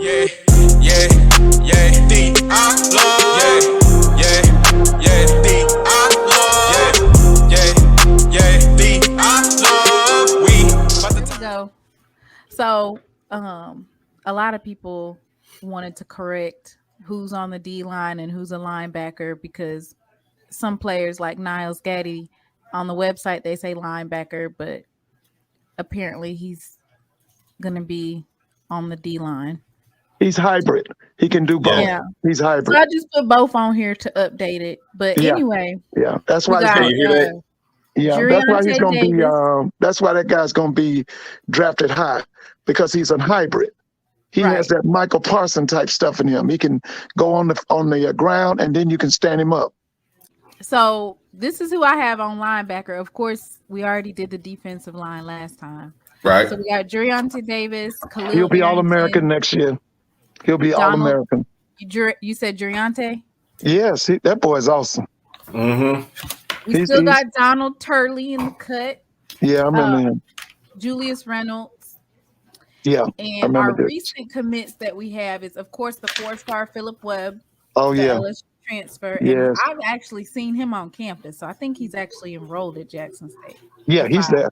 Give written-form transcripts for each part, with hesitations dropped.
Yeah, yeah, yeah, D, I love. Yeah, yeah, yeah, D, I love. Yeah, yeah, yeah, D, I love. Here we go. So, a lot of people wanted to correct who's on the D line and who's a linebacker because some players like Niles Gaddy on the website they say linebacker, but apparently he's gonna be on the D line. He's hybrid. He can do both. Yeah. He's So hybrid. I just put both on here to update it. But Yeah. anyway, Yeah, that's we why. got He's gonna, yeah, that's why he's going to be. Davis. That's why that guy's going to be drafted high because he's a hybrid. He has that Michael Parson type stuff in him. He can go on the ground and then you can stand him up. So this is who I have on linebacker. Of course, we already did the defensive line last time. Right. So we got Juriante Davis. Khalil He'll be Arrington, All-American next year. He'll be All-American. You said Juriante? Yes, that boy is awesome. Mm-hmm. We still got Donald Turley in the cut. Yeah, I remember him. Julius Reynolds. Yeah. And our recent commits that we have is, of course, the 4-star Philip Webb. Oh, yeah. LSU transfer. Yes. And I've actually seen him on campus. So I think he's actually enrolled at Jackson State. Yeah, he's there.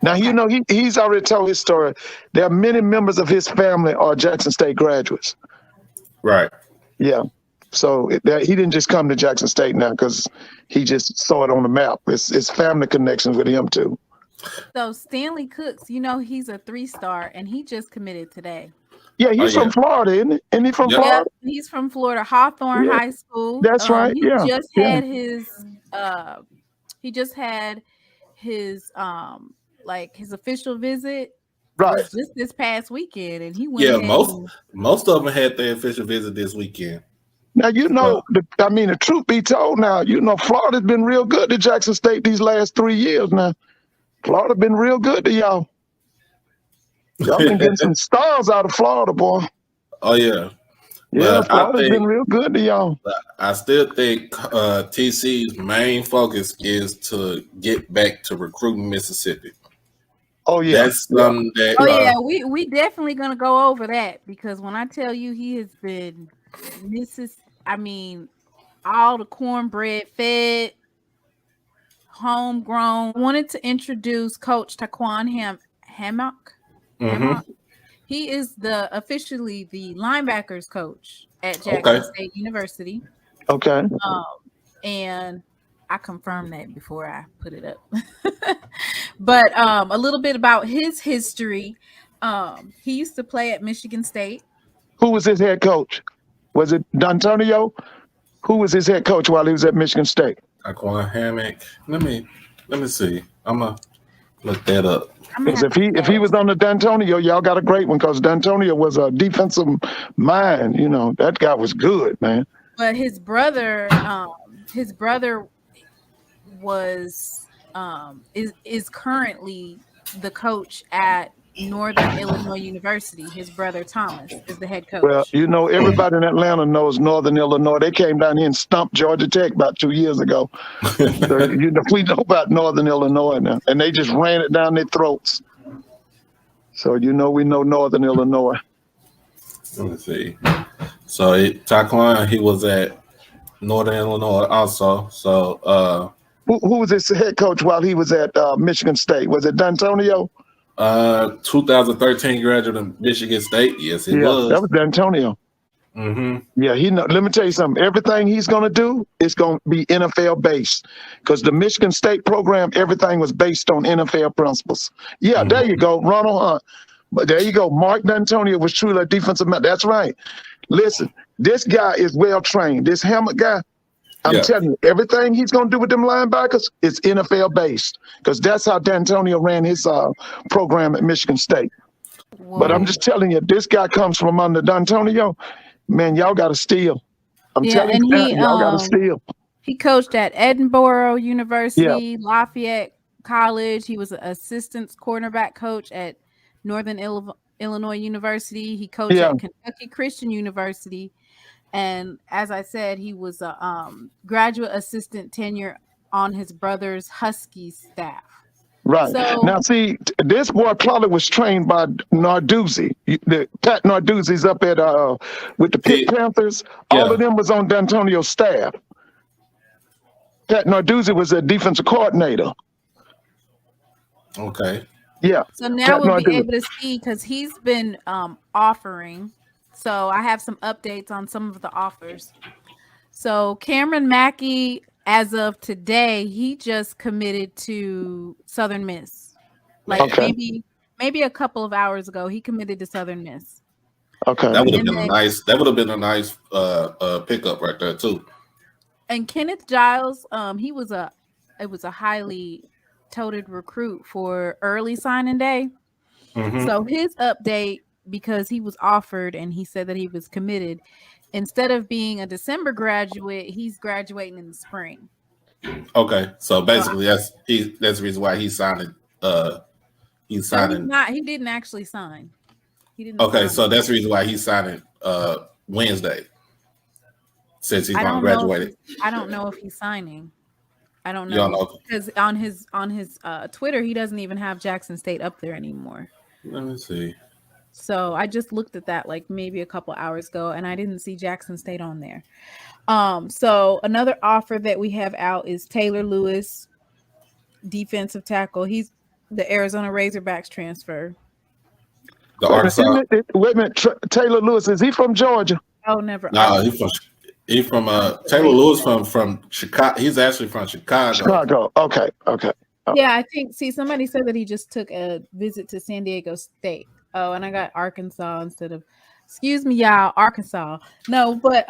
Now, you know, he's already told his story. There are many members of his family are Jackson State graduates. Right. Yeah. So he didn't just come to Jackson State now because he just saw it on the map. It's family connections with him, too. So Stanley Cooks, you know, he's a 3-star, and he just committed today. Yeah, he's from Florida, isn't he? Isn't he from Florida? Yeah, he's from Florida, Hawthorne High School. That's right. He just had his his official visit just this past weekend, and he went. Yeah, most of them had their official visit this weekend. Now the truth be told, now Florida's been real good to Jackson State these last 3 years. Now, Florida been real good to y'all. Y'all been getting some stars out of Florida, boy. Oh yeah. Yeah, Florida's been real good to y'all. I still think TC's main focus is to get back to recruiting Mississippi. Oh yeah, that's something that. We definitely gonna go over that because when I tell you he has been all the cornbread fed, homegrown. I wanted to introduce Coach Taquan Hammock. Mm-hmm. He is officially the linebackers coach at Jackson State University. Okay. And I confirmed that before I put it up. But a little bit about his history. He used to play at Michigan State. Who was his head coach? Was it D'Antonio? Who was his head coach while he was at Michigan State? Taquan Hammock. Let me see. I'm gonna look that up. Because if he was on the D'Antonio, y'all got a great one. Because D'Antonio was a defensive mind. You know, that guy was good, man. But his brother was is currently the coach at Northern Illinois University. His brother Thomas is the head coach. Well, you know, everybody in Atlanta knows Northern Illinois. They came down here and stumped Georgia Tech about 2 years ago. So, we know about Northern Illinois now, and they just ran it down their throats. So we know Northern Illinois. Let me see. So Taquan, he was at Northern Illinois also. So who was his head coach while he was at Michigan State? Was it D'Antonio? 2013 graduate of Michigan State. Yes, it was. That was D'Antonio. Mm-hmm. Yeah, let me tell you something. Everything he's going to do is going to be NFL based because the Michigan State program, everything was based on NFL principles. Yeah, There you go, Ronald Hunt. But there you go. Mark D'Antonio was truly a defensive man. That's right. Listen, this guy is well trained. This Hammock guy, I'm telling you, everything he's going to do with them linebackers is NFL based because that's how D'Antonio ran his program at Michigan State. Whoa. But I'm just telling you, this guy comes from under D'Antonio. Man, y'all got to steal. I'm telling you, y'all got to steal. He coached at Edinburgh University, Lafayette College. He was an assistant cornerback coach at Northern Illinois University. He coached at Kentucky Christian University. And as I said, he was a graduate assistant tenure on his brother's Huskies staff. Right. So Now, see, this boy probably was trained by Narduzzi. Pat Narduzzi's up at with the Pitt Panthers. All Yeah. of them was on D'Antonio's staff. Pat Narduzzi was a defensive coordinator. Okay. Yeah. So now Pat we'll be Narduzzi. able to see, because he's been offering. So I have some updates on some of the offers. So Cameron Mackey, as of today, he just committed to Southern Miss. Like Okay. maybe a couple of hours ago, he committed to Southern Miss. Okay. That would have And been then- a nice. That would have been a nice pickup right there too. And Kenneth Giles, it was a highly touted recruit for early signing day. Mhm. So his update, because he was offered and he said that he was committed, instead of being a December graduate, he's graduating in the spring. Okay, so basically that's the reason why he's signing. He's signing. He didn't actually sign. He didn't. Okay, sign. so that's the reason why he's signing Wednesday, since he's going to graduate. I don't know if he's signing. I don't You don't know, know? because on his Twitter, he doesn't even have Jackson State up there anymore. Let me see. So I just looked at that like maybe a couple hours ago, and I didn't see Jackson State on there. So another offer that we have out is Taylor Lewis, defensive tackle. He's the Arizona Razorbacks transfer. The Arkansas. Wait a minute. Taylor Lewis, is he from Georgia? Oh, never. No, he's from Taylor Lewis from Chicago. He's actually from Chicago. Chicago. Okay. Okay. Yeah, I think. See, somebody said that he just took a visit to San Diego State. Oh, and I got Arkansas instead of. Excuse me, y'all, Arkansas. No, but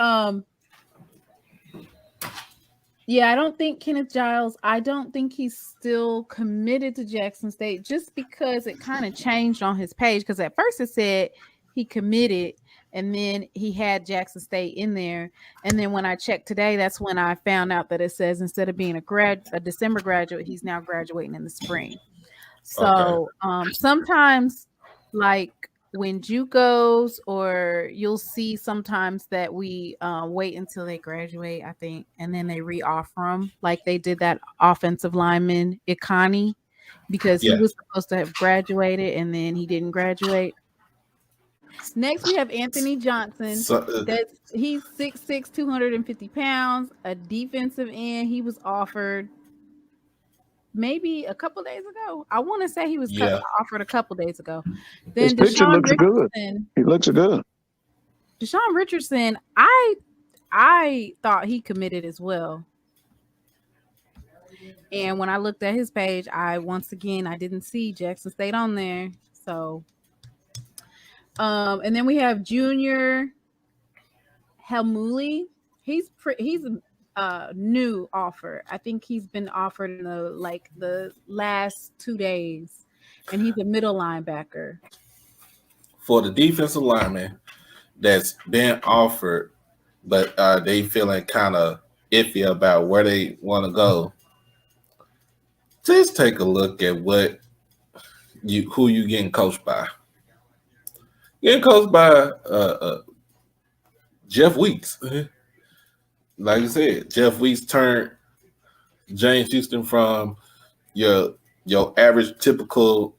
yeah, I don't think Kenneth Giles. I don't think he's still committed to Jackson State, just because it kind of changed on his page. Because at first it said he committed, and then he had Jackson State in there. And then when I checked today, that's when I found out that it says instead of being a December graduate, he's now graduating in the spring. So sometimes, like when JUCOs, or you'll see sometimes that we wait until they graduate, I think, and then they re-offer them, like they did that offensive lineman Ikani, because he was supposed to have graduated and then he didn't graduate. Next, we have Anthony Johnson. He's 6'6", 250 pounds, a defensive end. He was offered maybe a couple days ago. I want to say he was offered a couple days ago. Then His picture looks good. He looks good. Deshaun Richardson, I thought he committed as well. And when I looked at his page, I didn't see Jackson State on there. So and then we have Junior Helmuli. He's a new offer. I think he's been offered in the last 2 days, and he's a middle linebacker. For the defensive lineman that's been offered, but they feeling kind of iffy about where they want to go, just take a look at who you getting coached by. Getting coached by Jeff Weeks. Like I said, Jeff Weeks turned James Houston from your average typical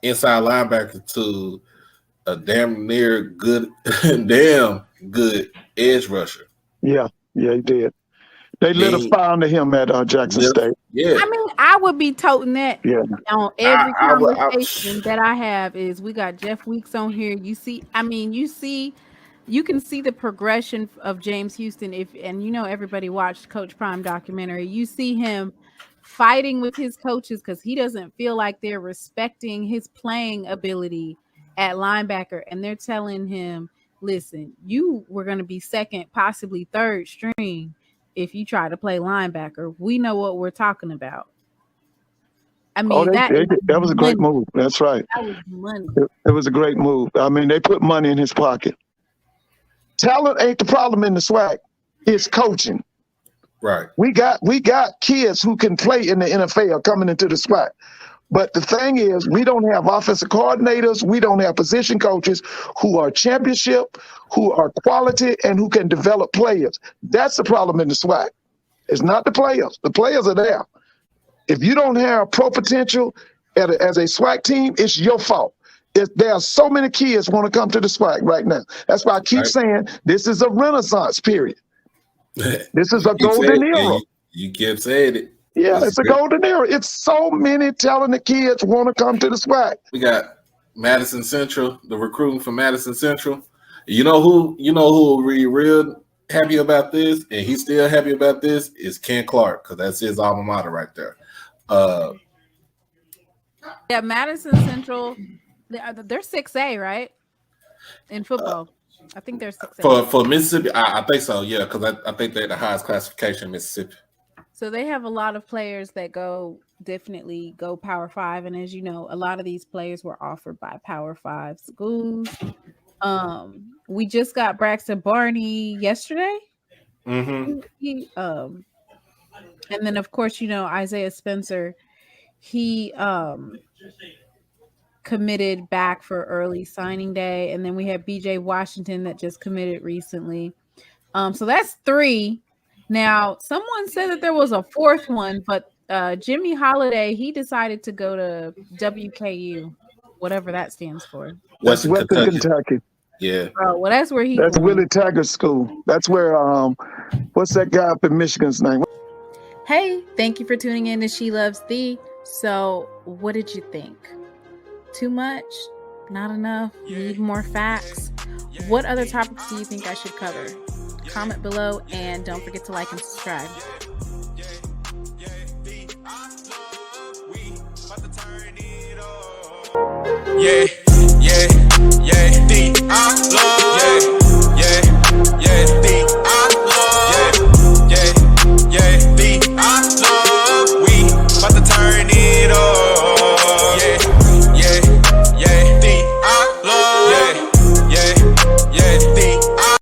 inside linebacker to a damn good edge rusher. Yeah, he did. They lit a fire under him at Jackson State. Yeah, I mean, I would be toting that on every conversation that I have. Is we got Jeff Weeks on here. You can see the progression of James Houston. Everybody watched Coach Prime documentary. You see him fighting with his coaches because he doesn't feel like they're respecting his playing ability at linebacker, and they're telling him, "Listen, you were going to be second, possibly third string if you try to play linebacker. We know what we're talking about." I mean, that was a great move. That's right. That was money. It was a great move. I mean, they put money in his pocket. Talent ain't the problem in the SWAC. It's coaching. Right. We got kids who can play in the NFL coming into the SWAC. But the thing is, we don't have offensive coordinators. We don't have position coaches who are championship, who are quality, and who can develop players. That's the problem in the SWAC. It's not the players. The players are there. If you don't have pro potential as a SWAC team, it's your fault. There are so many kids want to come to the SWAC right now. That's why I keep saying this is a renaissance period. This is a golden era. You kept saying it. Yeah, it's a golden era. It's so many talented kids want to come to the SWAC. We got Madison Central, the recruiting from Madison Central. You know who will be real happy about this, and he's still happy about this, is Ken Clark, because that's his alma mater right there. Yeah, Madison Central, they're 6A, right? In football. I think they're 6A. For Mississippi, I think so, yeah, because I think they're the highest classification in Mississippi. So they have a lot of players that definitely go Power 5. And as you know, a lot of these players were offered by Power 5 schools. We just got Braxton Barney yesterday. Mm-hmm. And then of course, Isaiah Spencer, he committed back for early signing day. And then we have BJ Washington that just committed recently. So that's 3. Now, someone said that there was a 4th one, but Jimmy Holiday, he decided to go to WKU, whatever that stands for. That's Western Kentucky. Yeah. Oh, well, that's where That's Willie Taggart's school. That's where what's that guy up in Michigan's name? Hey, thank you for tuning in to She Loves Thee. So, what did you think? Too much? Not enough? Need more facts? What other topics do you think I should cover? Comment below and don't forget to like and subscribe. Yeah,